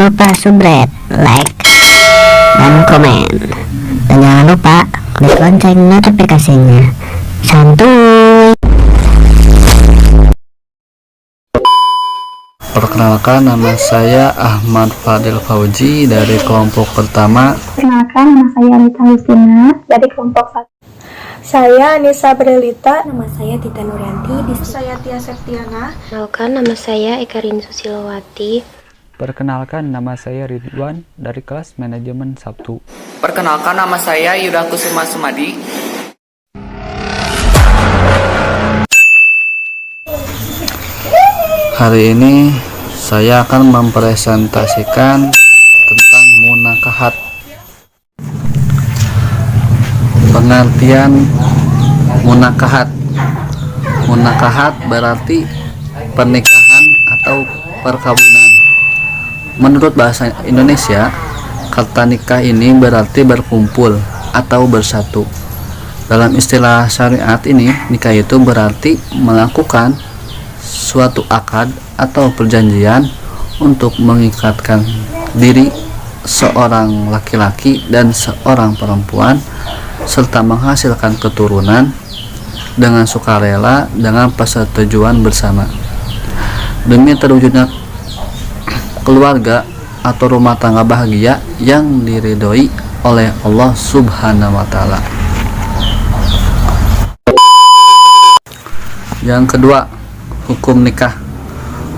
lupa subscribe, like, dan komen. Dan jangan lupa klik lonceng notifikasinya. Santuy. Perkenalkan, nama saya Ahmad Fadil Fauji dari kelompok pertama. Perkenalkan, nama saya Anita Justina dari kelompok 1. Saya Anissa Brelita. Nama saya Tita Nuryanti. Saya Tia Septiana. Perkenalkan, nama saya Ekarin Susilowati. Perkenalkan, nama saya Ridwan dari kelas manajemen Sabtu. Perkenalkan, nama saya Yuda Kusuma Sumadi. Hari ini saya akan mempresentasikan tentang munakahat. Pengertian munakahat. Munakahat berarti pernikahan atau perkawinan. Menurut bahasa Indonesia, kata nikah ini berarti berkumpul atau bersatu. Dalam istilah syariat ini, nikah itu berarti melakukan suatu akad atau perjanjian untuk mengikatkan diri seorang laki-laki dan seorang perempuan serta menghasilkan keturunan dengan sukarela dengan persetujuan bersama demi terwujudnya keluarga atau rumah tangga bahagia yang diridhoi oleh Allah Subhanahu wa Ta'ala. Yang kedua, hukum nikah.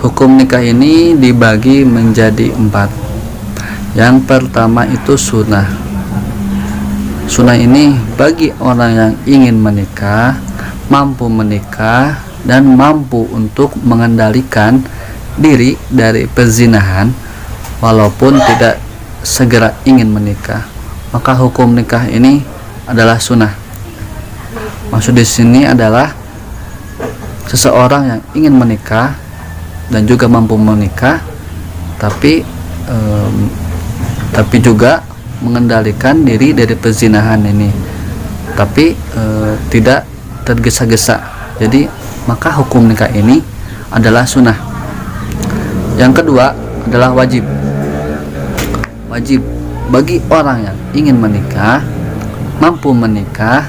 Hukum nikah ini dibagi menjadi 4. Yang pertama itu sunnah. Sunnah ini bagi orang yang ingin menikah, mampu menikah, dan mampu untuk mengendalikan diri dari perzinahan walaupun tidak segera ingin menikah. Maka hukum nikah ini adalah sunnah. Maksud di sini adalah seseorang yang ingin menikah dan juga mampu menikah, tapi juga mengendalikan diri dari perzinahan ini, tapi tidak tergesa-gesa. Jadi maka hukum nikah ini adalah sunnah. Yang kedua adalah wajib. Wajib bagi orang yang ingin menikah, mampu menikah,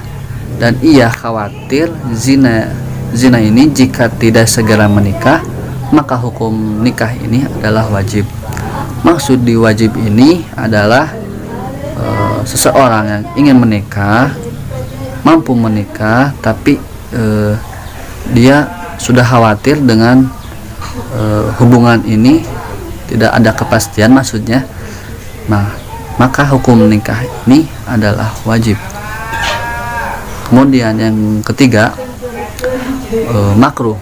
dan ia khawatir zina ini jika tidak segera menikah, maka hukum nikah ini adalah wajib. Maksud di wajib ini adalah seseorang yang ingin menikah, mampu menikah, tapi dia sudah khawatir dengan hubungan ini tidak ada kepastian maksudnya. Nah, maka hukum nikah ini adalah wajib. Kemudian yang ketiga, makruh.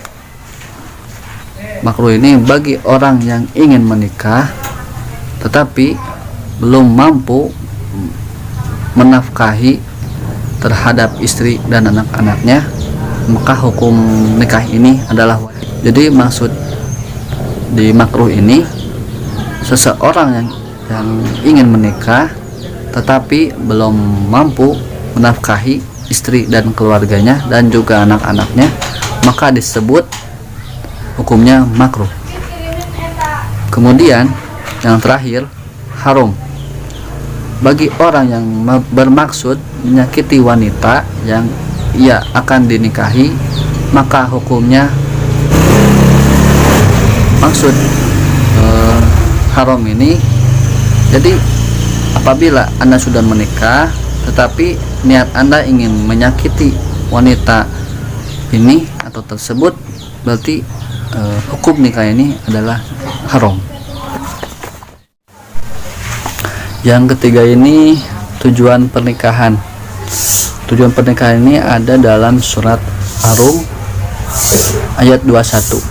Makruh ini bagi orang yang ingin menikah tetapi belum mampu menafkahi terhadap istri dan anak-anaknya, maka hukum nikah ini adalah wajib. Jadi maksud di makruh ini, seseorang yang ingin menikah tetapi belum mampu menafkahi istri dan keluarganya dan juga anak-anaknya, maka disebut hukumnya makruh. Kemudian yang terakhir, haram. Bagi orang yang bermaksud menyakiti wanita yang ia akan dinikahi, maka hukumnya maksud haram ini. Jadi apabila Anda sudah menikah tetapi niat Anda ingin menyakiti wanita ini atau tersebut, berarti hukum nikah ini adalah haram. Yang ketiga ini tujuan pernikahan. Tujuan pernikahan ini ada dalam surat Ar-Rum ayat 21.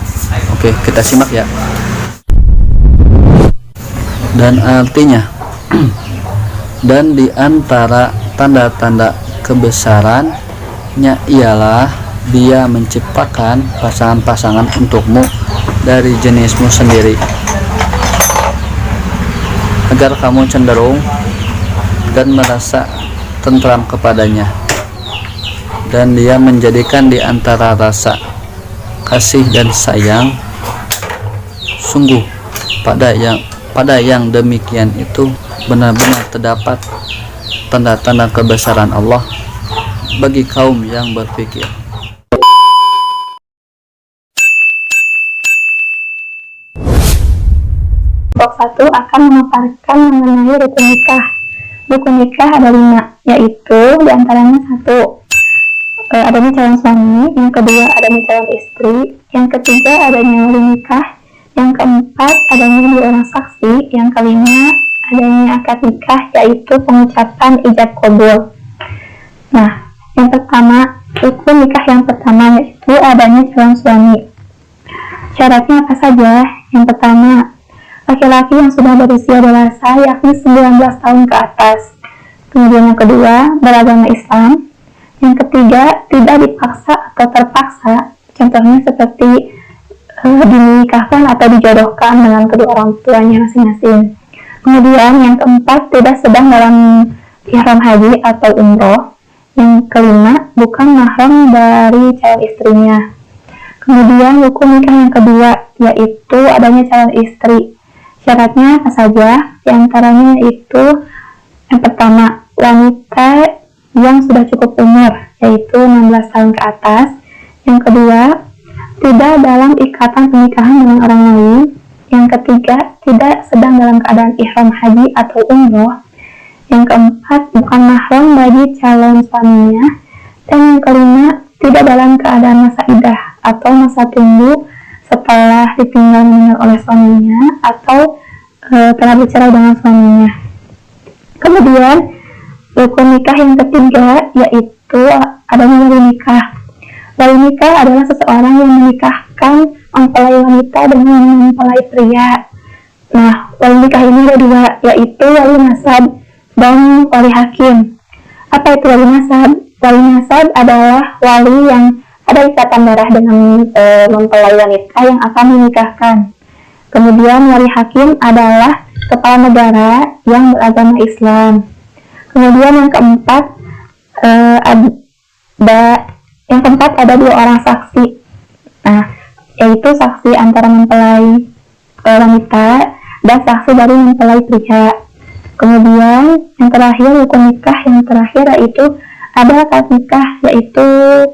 Oke, kita simak ya. Dan artinya dan di antara tanda-tanda kebesarannya ialah Dia menciptakan pasangan-pasangan untukmu dari jenismu sendiri, agar kamu cenderung dan merasa tentram kepadanya, dan Dia menjadikan di antara rasa kasih dan sayang sungguh pada yang demikian itu benar-benar terdapat tanda-tanda kebesaran Allah bagi kaum yang berpikir. Kelompok 1 akan memaparkan mengenai rukun nikah. Rukun nikah ada 5, yaitu diantaranya 1. Adanya calon suami, yang kedua adanya calon istri, yang ketiga adanya wali nikah, yang keempat adanya 2 orang saksi, yang kelima adanya akad nikah, yaitu pengucapan ijab qabul. Nah, yang pertama, rukun nikah yang pertama yaitu adanya calon suami. Syaratnya apa saja? Yang pertama, laki-laki yang sudah berusia dewasa, yakni 19 tahun ke atas. Kemudian yang kedua, beragama Islam. Yang ketiga, tidak dipaksa atau terpaksa, contohnya seperti dinikahkan atau dijodohkan dengan kedua orang tuanya masing-masing. Kemudian yang keempat, tidak sedang dalam ihram haji atau umroh. Yang kelima, bukan mahram dari calon istrinya. Kemudian rukun nikah yang kedua, yaitu adanya calon istri. Syaratnya apa saja? Di antaranya yaitu yang pertama, wanita yang sudah cukup umur, yaitu 16 tahun ke atas. Yang kedua, tidak dalam ikatan pernikahan dengan orang lain. Yang ketiga, tidak sedang dalam keadaan ihram haji atau umroh. Yang keempat, bukan mahram bagi calon suaminya. Dan yang kelima, tidak dalam keadaan masa iddah atau masa tunggu setelah ditinggal meninggal oleh suaminya atau telah bercerai dengan suaminya. Kemudian rukun nikah yang ketiga yaitu adanya wali nikah. Wali nikah adalah seseorang yang menikahkan mempelai wanita dengan mempelai pria. Nah, wali nikah ini ada 2, yaitu wali nasab dan wali hakim. Apa itu wali nasab? Wali nasab adalah wali yang ada ikatan darah dengan mempelai wanita yang akan menikahkan. Kemudian wali hakim adalah kepala negara yang beragama Islam. Kemudian yang keempat ada 2 orang saksi. Nah, yaitu saksi antara mempelai wanita dan saksi dari mempelai pria. Kemudian yang terakhir, rukun nikah yang terakhir yaitu ada akad nikah, yaitu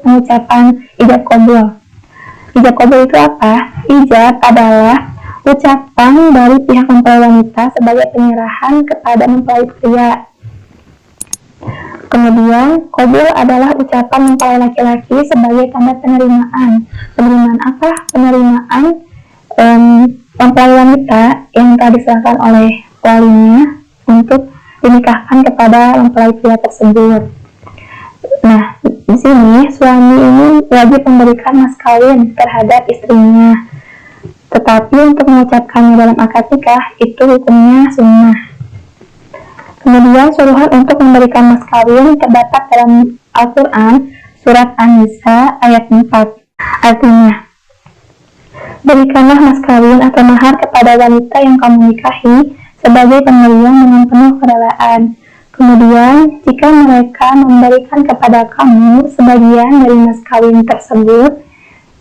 pengucapan ijab qabul. Ijab qabul itu apa? Ijab adalah ucapan dari pihak mempelai wanita sebagai penyerahan kepada mempelai pria. Kemudian qabul adalah ucapan mempelai laki-laki sebagai tanda penerimaan. Penerimaan apa? Penerimaan mempelai wanita yang telah diserahkan oleh walinya untuk dinikahkan kepada mempelai pria tersebut. Nah, di sini suami ini wajib memberikan mas kawin terhadap istrinya. Tetapi untuk mengucapkannya dalam akad nikah itu hukumnya sunnah. Kemudian suruhan untuk memberikan mas kawin terdapat dalam Al-Quran surat An-Nisa ayat 4. Artinya, berikanlah mas kawin atau mahar kepada wanita yang kamu nikahi sebagai pemberian dengan penuh kerelaan. Kemudian, jika mereka memberikan kepada kamu sebagian dari mas kawin tersebut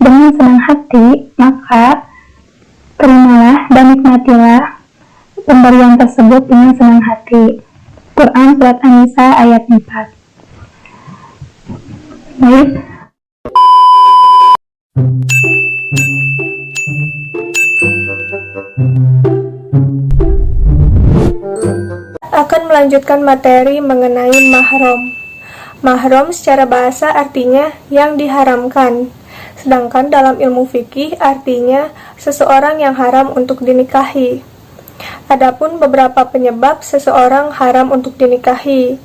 dengan senang hati, maka terimalah dan nikmatilah pemberian tersebut dengan senang hati. Quran surat An-Nisa ayat 4. Baik. Akan melanjutkan materi mengenai mahram. Mahram secara bahasa artinya yang diharamkan. Sedangkan dalam ilmu fikih artinya seseorang yang haram untuk dinikahi. Adapun beberapa penyebab seseorang haram untuk dinikahi.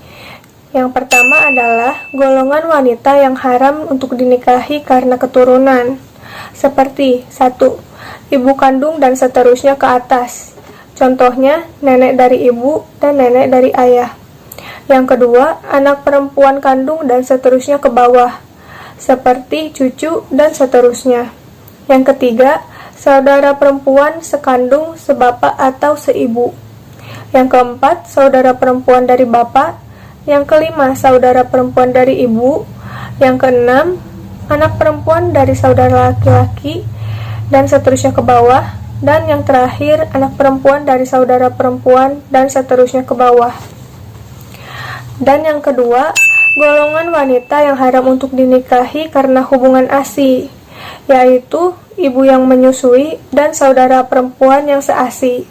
Yang pertama adalah golongan wanita yang haram untuk dinikahi karena keturunan. Seperti 1. Ibu kandung dan seterusnya ke atas. Contohnya nenek dari ibu dan nenek dari ayah. Yang kedua, anak perempuan kandung dan seterusnya ke bawah. Seperti cucu dan seterusnya. Yang ketiga, saudara perempuan sekandung, sebapak atau seibu. Yang keempat, saudara perempuan dari bapak. Yang kelima, saudara perempuan dari ibu. Yang keenam, anak perempuan dari saudara laki-laki dan seterusnya ke bawah. dan yang terakhir anak perempuan dari saudara perempuan, dan seterusnya ke bawah. Dan yang kedua, golongan wanita yang haram untuk dinikahi karena hubungan ASI, yaitu ibu yang menyusui dan saudara perempuan yang seasi.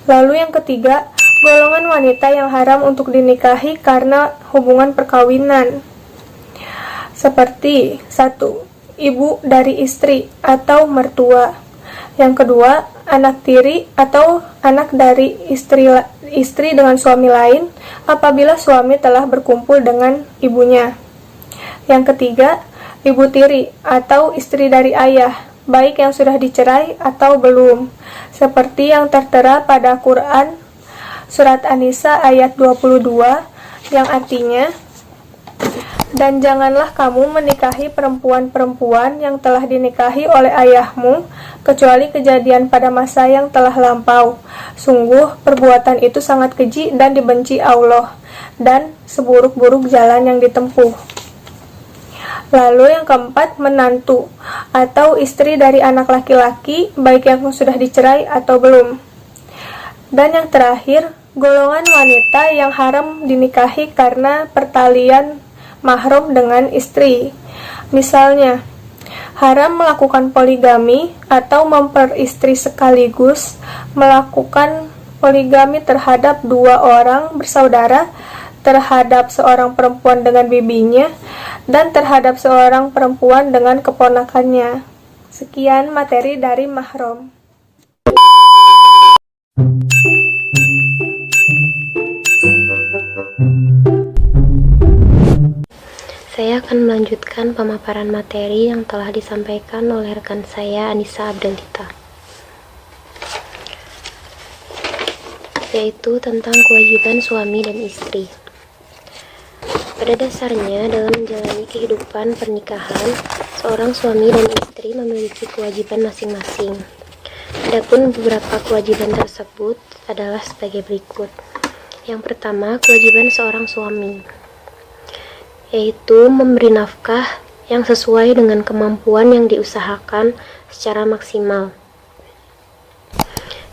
Lalu yang ketiga, golongan wanita yang haram untuk dinikahi karena hubungan perkawinan, seperti 1. Ibu dari istri atau mertua. Yang kedua, anak tiri atau anak dari istri dengan suami lain apabila suami telah berkumpul dengan ibunya. Yang ketiga, ibu tiri atau istri dari ayah, baik yang sudah dicerai atau belum, seperti yang tertera pada Quran Surat An-Nisa ayat 22 yang artinya, dan janganlah kamu menikahi perempuan-perempuan yang telah dinikahi oleh ayahmu, kecuali kejadian pada masa yang telah lampau. Sungguh, perbuatan itu sangat keji dan dibenci Allah, dan seburuk-buruk jalan yang ditempuh. Lalu yang keempat, menantu atau istri dari anak laki-laki, baik yang sudah dicerai atau belum. Dan yang terakhir, golongan wanita yang haram dinikahi karena pertalian mahram dengan istri. Misalnya, haram melakukan poligami atau memperistri sekaligus, melakukan poligami terhadap 2 orang bersaudara, terhadap seorang perempuan dengan bibinya, dan terhadap seorang perempuan dengan keponakannya. Sekian materi dari mahram. Saya akan melanjutkan pemaparan materi yang telah disampaikan oleh rekan saya Anissa Abdelita, yaitu tentang kewajiban suami dan istri. Pada dasarnya, dalam menjalani kehidupan pernikahan, seorang suami dan istri memiliki kewajiban masing-masing. Adapun beberapa kewajiban tersebut adalah sebagai berikut. Yang pertama, kewajiban seorang suami, yaitu memberi nafkah yang sesuai dengan kemampuan yang diusahakan secara maksimal.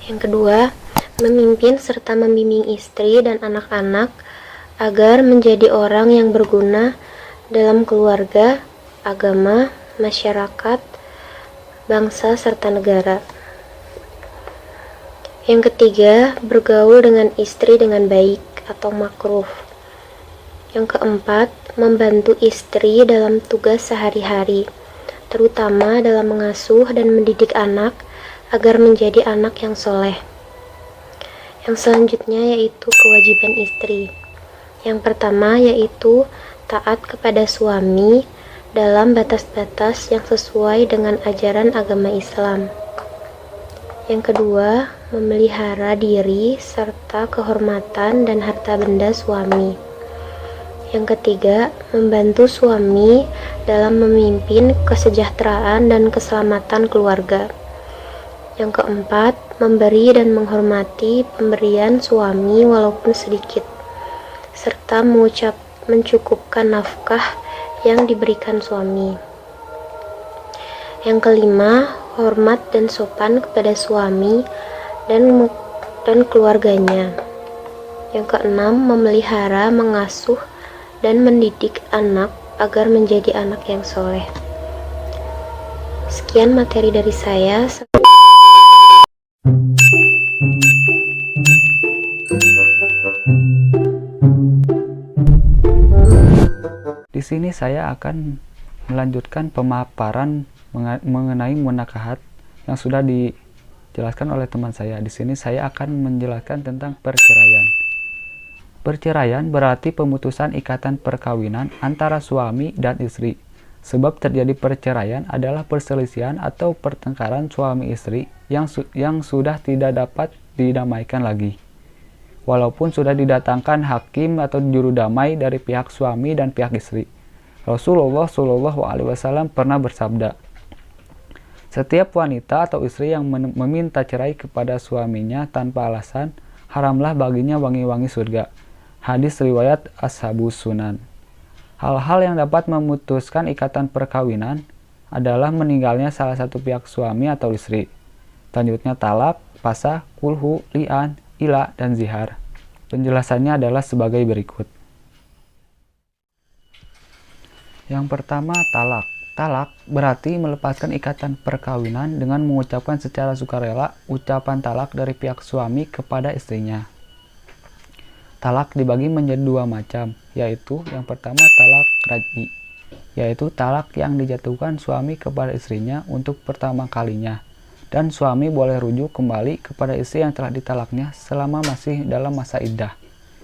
Yang kedua, memimpin serta membimbing istri dan anak-anak agar menjadi orang yang berguna dalam keluarga, agama, masyarakat, bangsa, serta negara. Yang ketiga, bergaul dengan istri dengan baik atau makruh. Yang keempat, membantu istri dalam tugas sehari-hari, terutama dalam mengasuh dan mendidik anak agar menjadi anak yang soleh. Yang selanjutnya yaitu kewajiban istri. Yang pertama yaitu taat kepada suami dalam batas-batas yang sesuai dengan ajaran agama Islam. Yang kedua, memelihara diri serta kehormatan dan harta benda suami. Yang ketiga, membantu suami dalam memimpin kesejahteraan dan keselamatan keluarga. Yang keempat, memberi dan menghormati pemberian suami walaupun sedikit, serta mencukupkan nafkah yang diberikan suami. Yang kelima, hormat dan sopan kepada suami dan keluarganya. Yang keenam, memelihara, mengasuh, dan mendidik anak agar menjadi anak yang soleh. Sekian materi dari saya. Di sini saya akan melanjutkan pemaparan mengenai munakahat yang sudah dijelaskan oleh teman saya. Di sini saya akan menjelaskan tentang perceraian. Perceraian berarti pemutusan ikatan perkawinan antara suami dan istri. Sebab terjadi perceraian adalah perselisihan atau pertengkaran suami istri yang sudah tidak dapat didamaikan lagi. Walaupun sudah didatangkan hakim atau juru damai dari pihak suami dan pihak istri. Rasulullah Shallallahu Alaihi Wasallam pernah bersabda, setiap wanita atau istri yang meminta cerai kepada suaminya tanpa alasan, haramlah baginya wangi-wangi surga. Hadis riwayat Ashabus Sunan. Hal-hal yang dapat memutuskan ikatan perkawinan adalah meninggalnya salah satu pihak suami atau istri. Selanjutnya talak, fasakh, kulhu, li'an, ila, dan zihar. Penjelasannya adalah sebagai berikut. Yang pertama, talak. Talak berarti melepaskan ikatan perkawinan dengan mengucapkan secara sukarela ucapan talak dari pihak suami kepada istrinya. Talak dibagi menjadi dua macam, yaitu yang pertama talak raj'i, yaitu talak yang dijatuhkan suami kepada istrinya untuk pertama kalinya, dan suami boleh rujuk kembali kepada istri yang telah ditalaknya selama masih dalam masa iddah.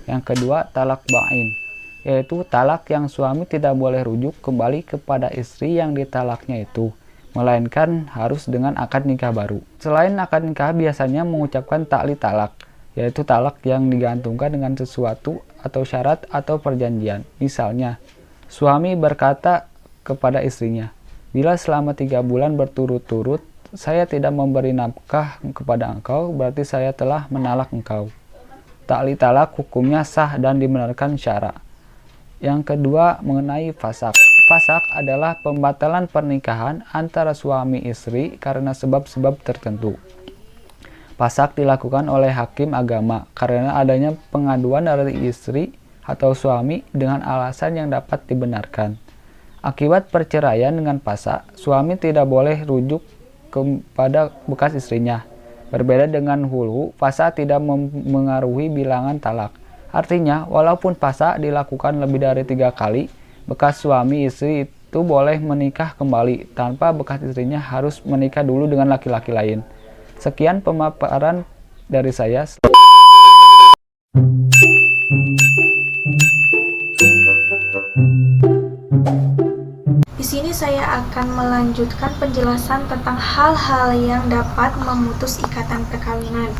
Yang kedua, talak ba'in, yaitu talak yang suami tidak boleh rujuk kembali kepada istri yang ditalaknya itu, melainkan harus dengan akad nikah baru. Selain akad nikah, biasanya mengucapkan ta'li talak, yaitu talak yang digantungkan dengan sesuatu atau syarat atau perjanjian. Misalnya, suami berkata kepada istrinya, "Bila selama 3 bulan berturut-turut saya tidak memberi nafkah kepada engkau, berarti saya telah menalak engkau." Ta'li talak hukumnya sah dan dibenarkan syara. Yang kedua, mengenai fasakh. Fasakh adalah pembatalan pernikahan antara suami istri karena sebab-sebab tertentu. Fasakh dilakukan oleh hakim agama karena adanya pengaduan dari istri atau suami dengan alasan yang dapat dibenarkan. Akibat perceraian dengan fasakh, suami tidak boleh rujuk kepada bekas istrinya. Berbeda dengan hulu, fasakh tidak mengaruhi bilangan talak. Artinya, walaupun fasakh dilakukan lebih dari 3 kali, bekas suami istri itu boleh menikah kembali tanpa bekas istrinya harus menikah dulu dengan laki-laki lain. Sekian pemaparan dari saya. Di sini saya akan melanjutkan penjelasan tentang hal-hal yang dapat memutus ikatan perkawinan.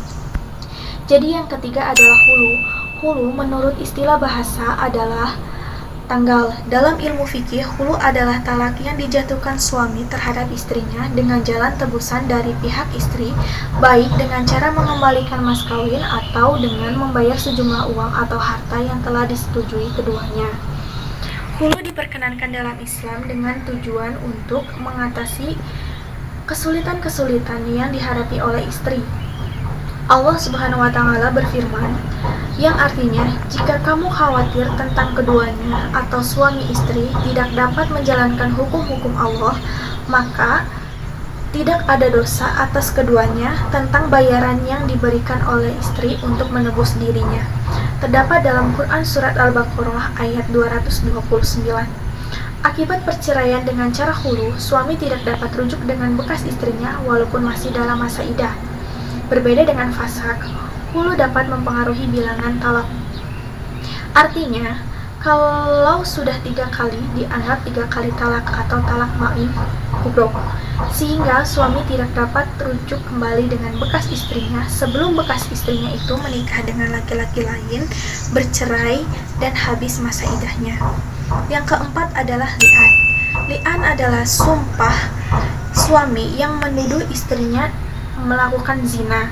Jadi yang ketiga adalah hulu. Hulu menurut istilah bahasa adalah tanggal. Dalam ilmu fikih, hulu adalah talak yang dijatuhkan suami terhadap istrinya dengan jalan tebusan dari pihak istri, baik dengan cara mengembalikan mas kawin atau dengan membayar sejumlah uang atau harta yang telah disetujui keduanya. Hulu diperkenankan dalam Islam dengan tujuan untuk mengatasi kesulitan-kesulitan yang dihadapi oleh istri. Allah Subhanahu wa Ta'ala berfirman, yang artinya, jika kamu khawatir tentang keduanya atau suami istri tidak dapat menjalankan hukum-hukum Allah, maka tidak ada dosa atas keduanya tentang bayaran yang diberikan oleh istri untuk menebus dirinya. Terdapat dalam Quran Surat Al-Baqarah ayat 229. Akibat perceraian dengan cara hulu, suami tidak dapat rujuk dengan bekas istrinya walaupun masih dalam masa iddah. Berbeda dengan fasakh, hulu dapat mempengaruhi bilangan talak. Artinya, kalau sudah 3 kali dianggap 3 kali talak atau talak ba'in kubro, sehingga suami tidak dapat rujuk kembali dengan bekas istrinya sebelum bekas istrinya itu menikah dengan laki-laki lain, bercerai, dan habis masa iddahnya. Yang keempat adalah li'an. Li'an adalah sumpah suami yang menuduh istrinya melakukan zina,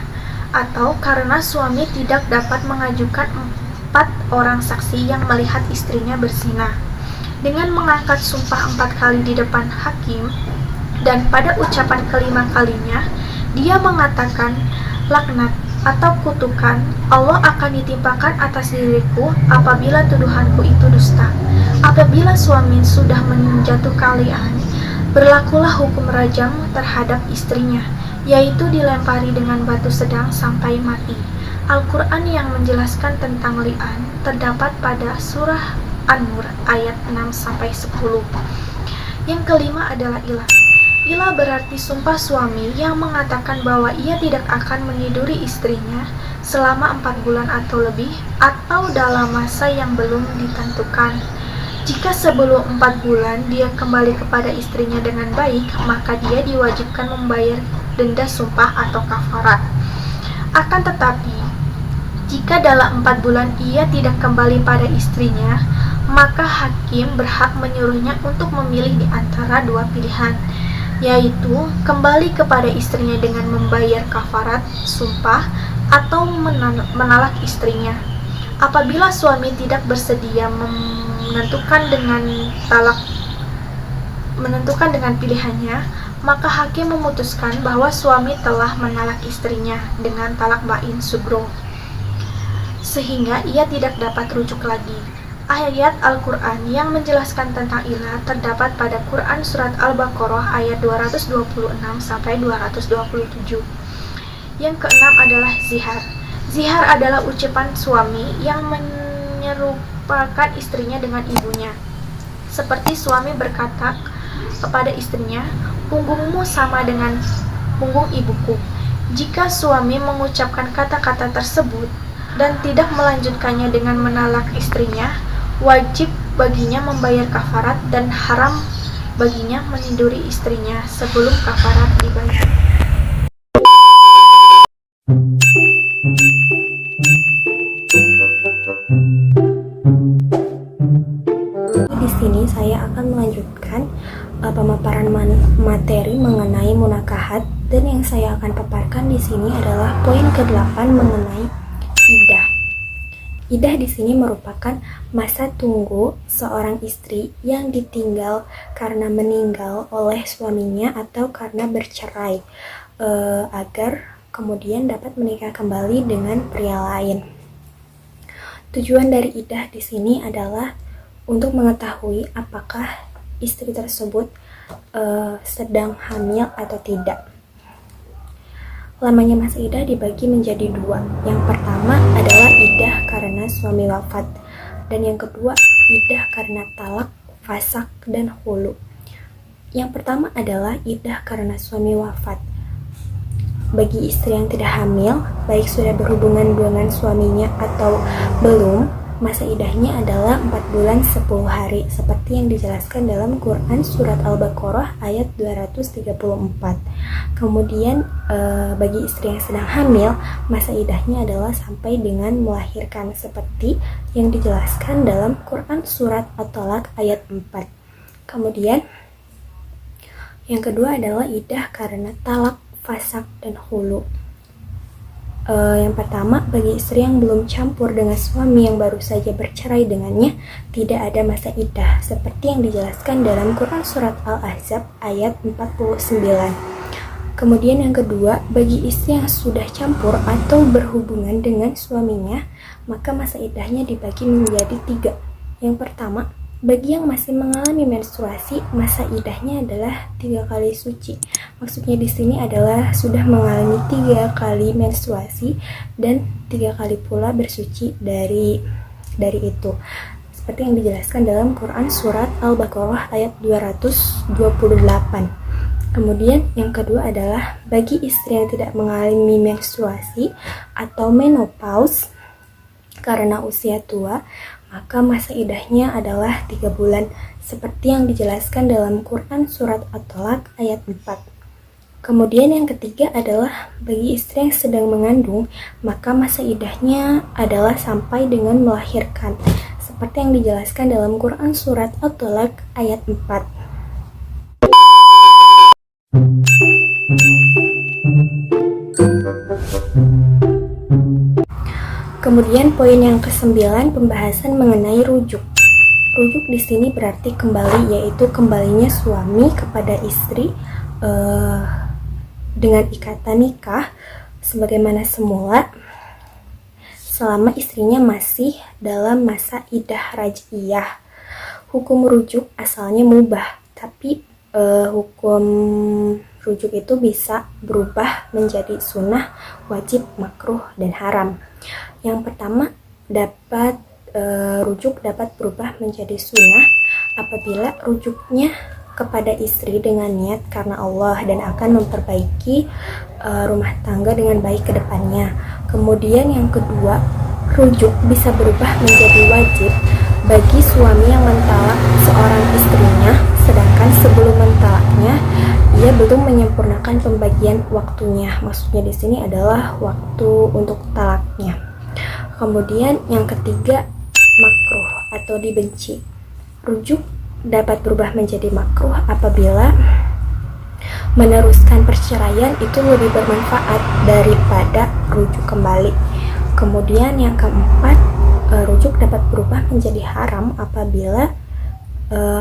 atau karena suami tidak dapat mengajukan 4 orang saksi yang melihat istrinya berzina. Dengan mengangkat sumpah 4 kali di depan hakim, dan pada ucapan kelima kalinya, dia mengatakan laknat atau kutukan Allah akan ditimpakan atas diriku apabila tuduhanku itu dusta. Apabila suami sudah menjatuhkan li'an, berlakulah hukum rajam terhadap istrinya, yaitu dilempari dengan batu sedang sampai mati. Al-Quran yang menjelaskan tentang li'an terdapat pada surah An-Nur ayat 6-10. Yang kelima adalah ilah. Ilah berarti sumpah suami yang mengatakan bahwa ia tidak akan meniduri istrinya selama 4 bulan atau lebih, atau dalam masa yang belum ditentukan. Jika sebelum 4 bulan dia kembali kepada istrinya dengan baik, maka dia diwajibkan membayar denda sumpah atau kafarat. Akan tetapi, jika dalam 4 bulan ia tidak kembali pada istrinya, maka hakim berhak menyuruhnya untuk memilih di antara 2 pilihan, yaitu kembali kepada istrinya dengan membayar kafarat sumpah atau menalak istrinya. Apabila suami tidak bersedia menentukan dengan pilihannya, Maka hakim memutuskan bahwa suami telah menalak istrinya dengan talak bain subro, sehingga ia tidak dapat rujuk lagi. Ayat Al-Quran yang menjelaskan tentang ilah terdapat pada Quran Surat Al-Baqarah ayat 226-227. Yang keenam adalah zihar. Zihar adalah ucapan suami yang menyerupakan istrinya dengan ibunya. Seperti suami berkata kepada istrinya, punggungmu sama dengan punggung ibuku. Jika suami mengucapkan kata-kata tersebut dan tidak melanjutkannya dengan menalak istrinya, wajib baginya membayar kafarat dan haram baginya meniduri istrinya sebelum kafarat dibayar. Di sini saya akan melanjutkan pemaparan materi mengenai munakahat, dan yang saya akan paparkan di sini adalah poin ke-8 mengenai iddah. Iddah di sini merupakan masa tunggu seorang istri yang ditinggal karena meninggal oleh suaminya atau karena bercerai, agar kemudian dapat menikah kembali dengan pria lain. Tujuan dari iddah di sini adalah untuk mengetahui apakah istri tersebut sedang hamil atau tidak. Lamanya masa iddah dibagi menjadi dua. Yang pertama adalah iddah karena suami wafat, dan yang kedua iddah karena talak, fasak, dan hulu. Yang pertama adalah iddah karena suami wafat. Bagi istri yang tidak hamil, baik sudah berhubungan dengan suaminya atau belum, masa iddahnya adalah 4 bulan 10 hari, seperti yang dijelaskan dalam Quran Surat Al-Baqarah ayat 234. Kemudian bagi istri yang sedang hamil, masa iddahnya adalah sampai dengan melahirkan, seperti yang dijelaskan dalam Quran Surat At-Talaq ayat 4. Kemudian yang kedua adalah iddah karena talak, fasak, dan hulu. Yang pertama, bagi istri yang belum campur dengan suami yang baru saja bercerai dengannya, tidak ada masa iddah, seperti yang dijelaskan dalam Quran Surat Al-Ahzab ayat 49. Kemudian yang kedua, bagi istri yang sudah campur atau berhubungan dengan suaminya, maka masa iddahnya dibagi menjadi 3. Yang pertama, bagi yang masih mengalami menstruasi, masa iddahnya adalah 3 kali suci. Maksudnya di sini adalah sudah mengalami 3 kali menstruasi dan 3 kali pula bersuci dari itu. Seperti yang dijelaskan dalam Quran Surat Al-Baqarah ayat 228. Kemudian yang kedua adalah bagi istri yang tidak mengalami menstruasi atau menopause karena usia tua, maka masa iddahnya adalah 3 bulan, seperti yang dijelaskan dalam Quran Surat At-Talaq ayat 4. Kemudian yang ketiga adalah bagi istri yang sedang mengandung, maka masa iddahnya adalah sampai dengan melahirkan, seperti yang dijelaskan dalam Quran Surat At-Talaq ayat 4. Kemudian poin yang ke-9, pembahasan mengenai rujuk. Rujuk di sini berarti kembali, yaitu kembalinya suami kepada istri dengan ikatan nikah sebagaimana semula selama istrinya masih dalam masa iddah raj'iyah. Hukum rujuk asalnya mubah, tapi hukum rujuk itu bisa berubah menjadi sunnah, wajib, makruh, dan haram. Yang pertama, rujuk dapat berubah menjadi sunnah apabila rujuknya kepada istri dengan niat karena Allah dan akan memperbaiki rumah tangga dengan baik ke depannya. Kemudian yang kedua, rujuk bisa berubah menjadi wajib bagi suami yang mentalak seorang istrinya, sedangkan sebelum mentalaknya ia belum menyempurnakan pembagian waktunya. Maksudnya di sini adalah waktu untuk talaknya. Kemudian yang ketiga, makruh atau dibenci. Rujuk dapat berubah menjadi makruh apabila meneruskan perceraian itu lebih bermanfaat daripada rujuk kembali. Kemudian yang keempat, rujuk dapat berubah menjadi haram apabila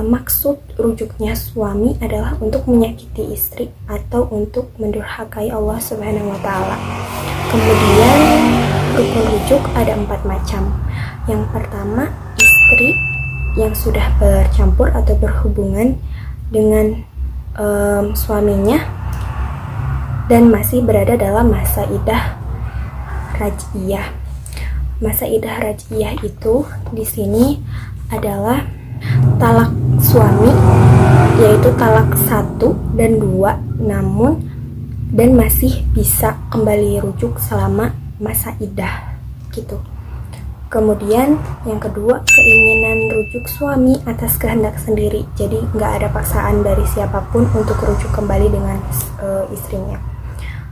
maksud rujuknya suami adalah untuk menyakiti istri atau untuk mendurhakai Allah Subhanahu wa Ta'ala. Kemudian rukun rujuk ada 4 macam. Yang pertama, istri yang sudah bercampur atau berhubungan dengan suaminya dan masih berada dalam masa iddah raj'iyah. Masa iddah raj'iyah itu di sini adalah talak suami, yaitu talak 1 dan 2, namun dan masih bisa kembali rujuk selama masa iddah gitu. Kemudian yang kedua, keinginan rujuk suami atas kehendak sendiri, jadi nggak ada paksaan dari siapapun untuk rujuk kembali dengan istrinya.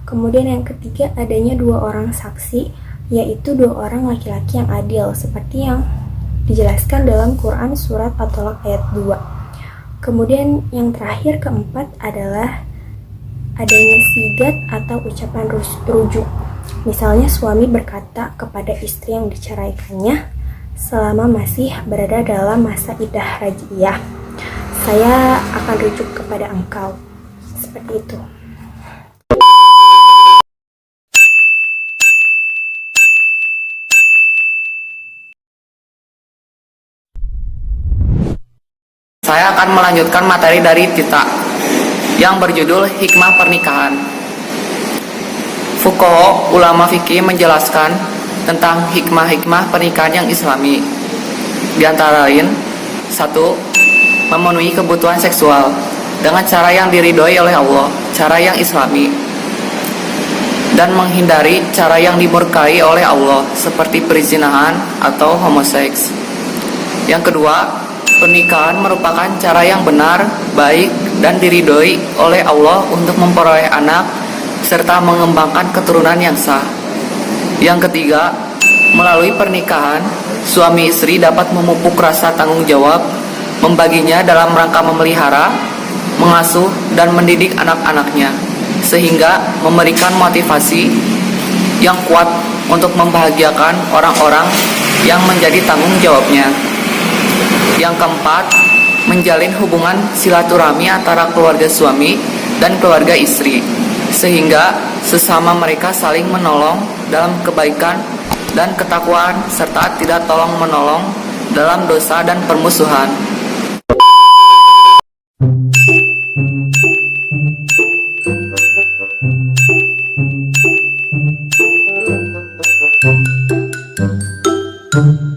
Kemudian yang ketiga, adanya 2 orang saksi, yaitu 2 orang laki-laki yang adil seperti yang dijelaskan dalam Quran surat At-Tolak ayat 2. Kemudian yang terakhir, keempat, adalah adanya sigat atau ucapan rujuk. Misalnya suami berkata kepada istri yang diceraikannya selama masih berada dalam masa iddah raj'iyah, "Saya akan rujuk kepada engkau." Seperti itu. Saya akan melanjutkan materi dari Tita yang berjudul Hikmah Pernikahan. Fuqaha ulama fikih menjelaskan tentang hikmah-hikmah pernikahan yang islami. Di antara lain, 1. Memenuhi kebutuhan seksual dengan cara yang diridhoi oleh Allah, cara yang islami, dan menghindari cara yang dimurkai oleh Allah seperti perzinahan atau homoseks. Yang kedua, pernikahan merupakan cara yang benar, baik, dan diridhoi oleh Allah untuk memperoleh anak serta mengembangkan keturunan yang sah. Yang ketiga, melalui pernikahan, suami istri dapat memupuk rasa tanggung jawab, membaginya dalam rangka memelihara, mengasuh, dan mendidik anak-anaknya, sehingga memberikan motivasi yang kuat untuk membahagiakan orang-orang yang menjadi tanggung jawabnya. Yang keempat, menjalin hubungan silaturahmi antara keluarga suami dan keluarga istri, sehingga sesama mereka saling menolong dalam kebaikan dan ketakwaan serta tidak tolong-menolong dalam dosa dan permusuhan. Thank you.